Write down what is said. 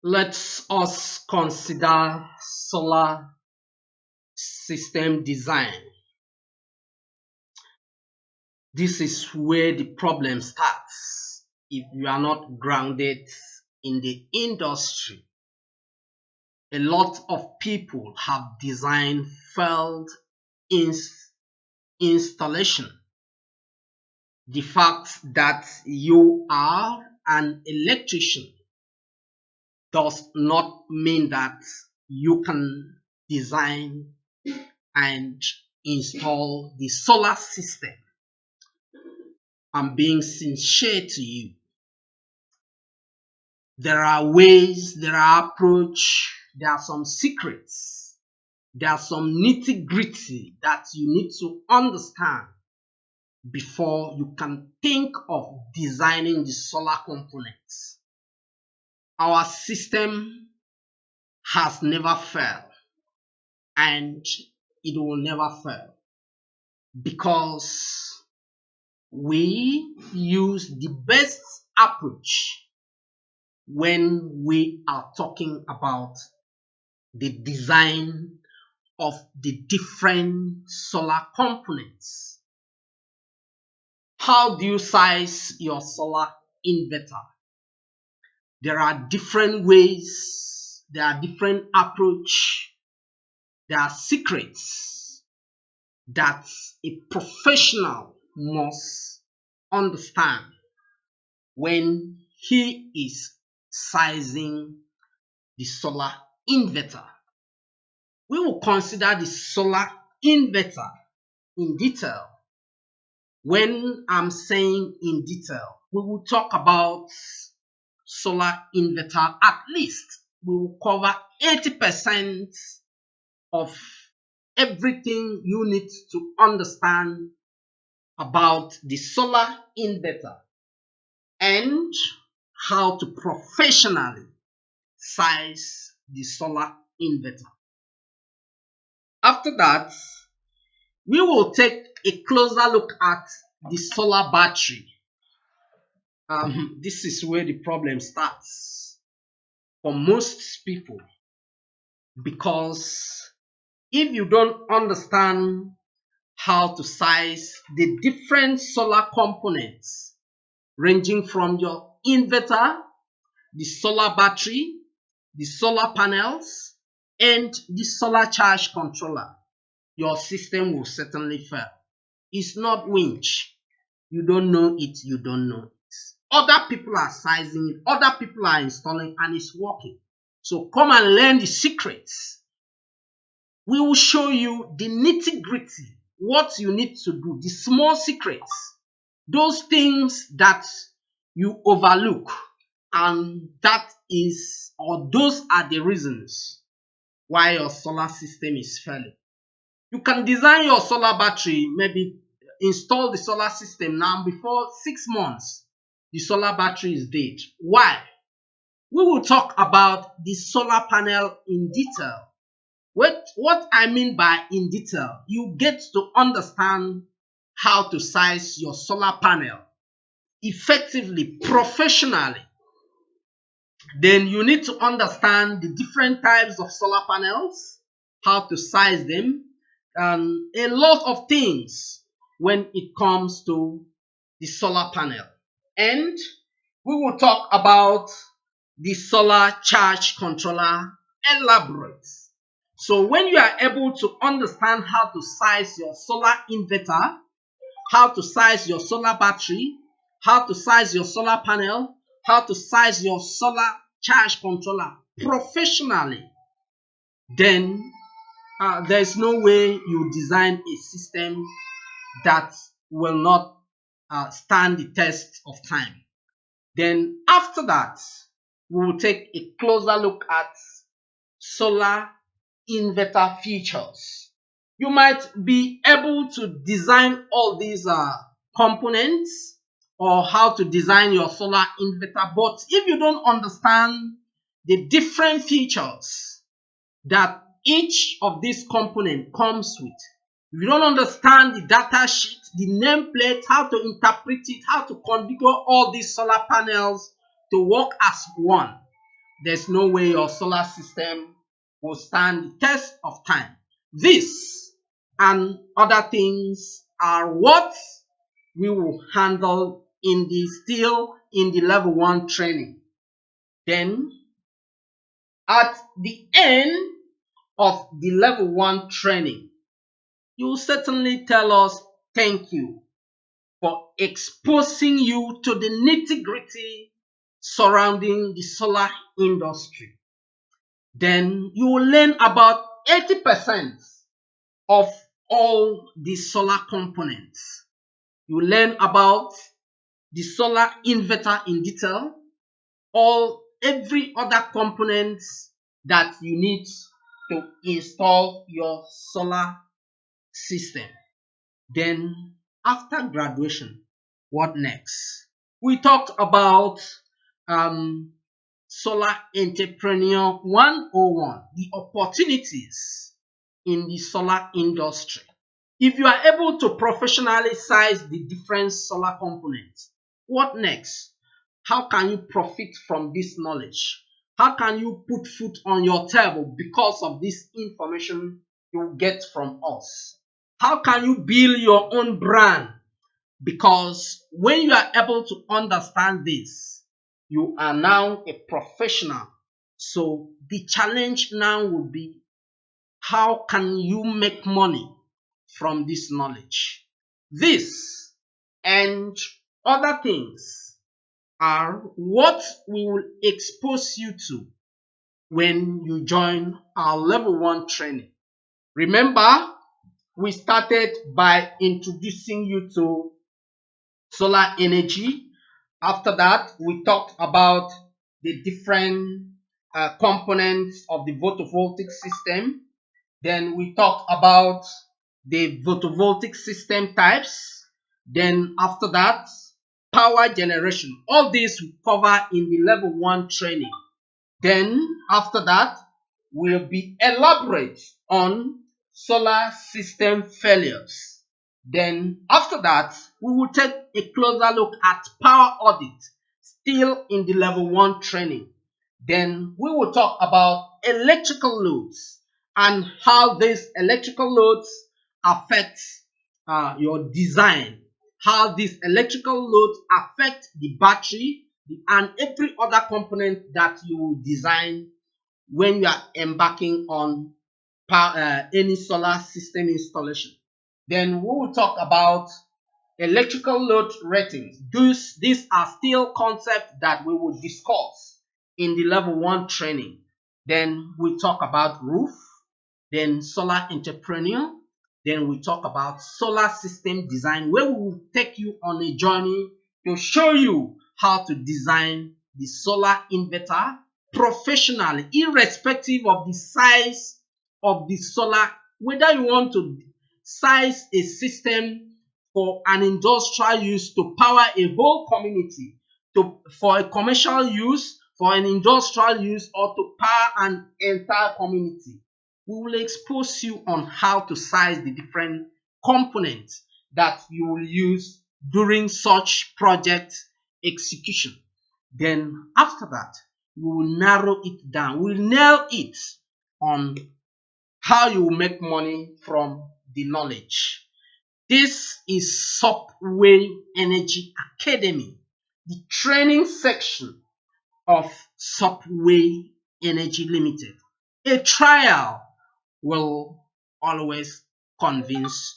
Let us consider solar system design. This is where the problem starts if you are not grounded in the industry. A lot of people have designed failed installation. The fact that you are an electrician does not mean that you can design and install the solar system. I'm being sincere to you. There are ways, there are approach, there are some secrets, there are some nitty-gritty that you need to understand before you can think of designing the solar components. Our system has never failed and it will never fail because we use the best approach when we are talking about the design of the different solar components. How do you size your solar inverter? There are different ways, there are different approach, there are secrets that a professional must understand when he is sizing the solar inverter. We will consider the solar inverter in detail. When I'm saying in detail, we will talk about solar inverter. At least we will cover 80% of everything you need to understand about the solar inverter and how to professionally size the solar inverter. After that, we will take a closer look at the solar battery. This is where the problem starts for most people, because if you don't understand how to size the different solar components ranging from your inverter, the solar battery, the solar panels, and the solar charge controller, your system will certainly fail. It's not winch. You don't know it, you don't know it. Other people are sizing it, other people are installing, and it's working. So come and learn the secrets. We will show you the nitty-gritty, what you need to do, the small secrets, those things that you overlook, and that is, or those are the reasons why your solar system is failing. You can design your solar battery, maybe install the solar system now, before 6 months, the solar battery is dead. Why? We will talk about the solar panel in detail. What I mean by in detail, you get to understand how to size your solar panel effectively, professionally. Then you need to understand the different types of solar panels, how to size them, and a lot of things when it comes to the solar panel. And we will talk about the solar charge controller elaborate. So when you are able to understand how to size your solar inverter, how to size your solar battery, how to size your solar panel, how to size your solar charge controller professionally, then there's no way you design a system that will not stand the test of time. Then after that, we will take a closer look at solar inverter features. You might be able to design all these components or how to design your solar inverter, but if you don't understand the different features that each of these components comes with, if you don't understand the data sheet, the nameplate, how to interpret it, how to configure all these solar panels to work as one, there's no way your solar system will stand the test of time. This and other things are what we will handle in the level 1 training. Then at the end of the level 1 training, you will certainly tell us thank you for exposing you to the nitty-gritty surrounding the solar industry. Then you will learn about 80% of all the solar components. You will learn about the solar inverter in detail, every other components that you need to install your solar system. Then after graduation, what next? We talked about Solar Entrepreneur 101, the opportunities in the solar industry. If you are able to professionally size the different solar components, what next? How can you profit from this knowledge? How can you put food on your table because of this information you get from us? How can you build your own brand? Because when you are able to understand this, you are now a professional. So the challenge now will be, how can you make money from this knowledge? This and other things are what we will expose you to when you join our level 1 training. Remember, we started by introducing you to solar energy. After that, we talked about the different components of the photovoltaic system. Then we talked about the photovoltaic system types. Then after that, power generation. All this we cover in the level 1 training. Then after that, we'll be elaborate on solar system failures. Then after that, we will take a closer look at power audit, still in the level 1 training. Then we will talk about electrical loads and how these electrical loads affect your design, how these electrical loads affect the battery and every other component that you will design when you are embarking on any solar system installation. Then we will talk about electrical load ratings. These are still concepts that we will discuss in the level 1 training. Then we talk about roof, then solar entrepreneur, then we talk about solar system design, where we will take you on a journey to show you how to design the solar inverter professionally, irrespective of the size of the solar, whether you want to size a system for an industrial use to power a whole community, for a commercial use, for an industrial use, or to power an entire community. We will expose you on how to size the different components that you will use during such project execution. Then after that, we will narrow it down. We'll nail it on how you will make money from the knowledge. This is Subway Energy Academy, the training section of Subway Energy Limited. A trial will always convince